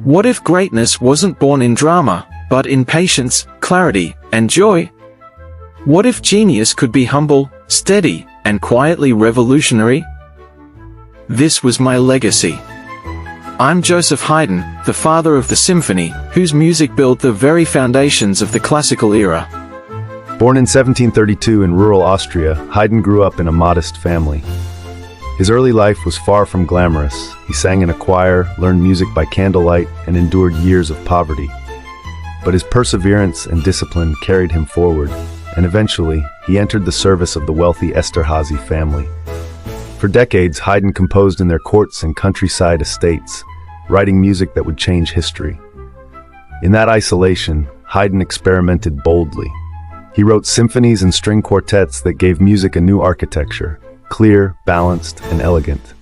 What if greatness wasn't born in drama, but in patience, clarity, and joy? What if genius could be humble, steady, and quietly revolutionary? This was my legacy. I'm Joseph Haydn, the father of the symphony, whose music built the very foundations of the classical era. Born in 1732 in rural Austria, Haydn grew up in a modest family. His early life was far from glamorous. He sang in a choir, learned music by candlelight, and endured years of poverty. But his perseverance and discipline carried him forward, and eventually, he entered the service of the wealthy Esterházy family. For decades, Haydn composed in their courts and countryside estates, writing music that would change history. In that isolation, Haydn experimented boldly. He wrote symphonies and string quartets that gave music a new architecture, clear, balanced, and elegant.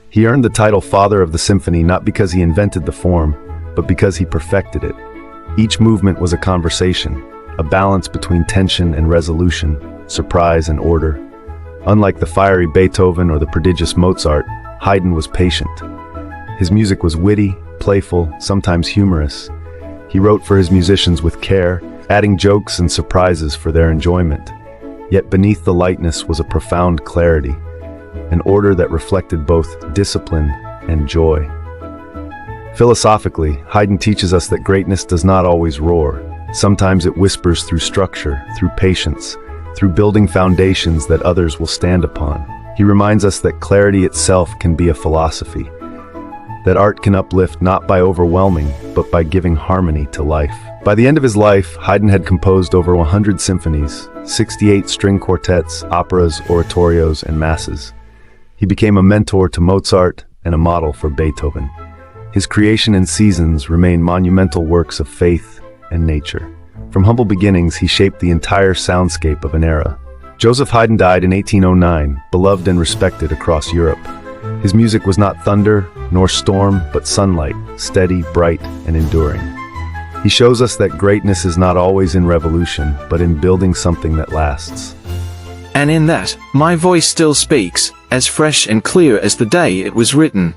He earned the title Father of the Symphony not because he invented the form, but because he perfected it. Each movement was a conversation, a balance between tension and resolution, surprise and order. Unlike the fiery Beethoven or the prodigious Mozart, Haydn was patient. His music was witty, playful, sometimes humorous. He wrote for his musicians with care, adding jokes and surprises for their enjoyment. Yet beneath the lightness was a profound clarity, an order that reflected both discipline and joy. Philosophically, Haydn teaches us that greatness does not always roar. Sometimes it whispers through structure, through patience, through building foundations that others will stand upon. He reminds us that clarity itself can be a philosophy, that art can uplift not by overwhelming, but by giving harmony to life. By the end of his life, Haydn had composed over 100 symphonies, 68 string quartets, operas, oratorios, and masses. He became a mentor to Mozart and a model for Beethoven. His creation and seasons remain monumental works of faith and nature. From humble beginnings, he shaped the entire soundscape of an era. Joseph Haydn died in 1809, beloved and respected across Europe. His music was not thunder nor storm, but sunlight, steady, bright, and enduring. He shows us that greatness is not always in revolution, but in building something that lasts. And in that, my voice still speaks, as fresh and clear as the day it was written.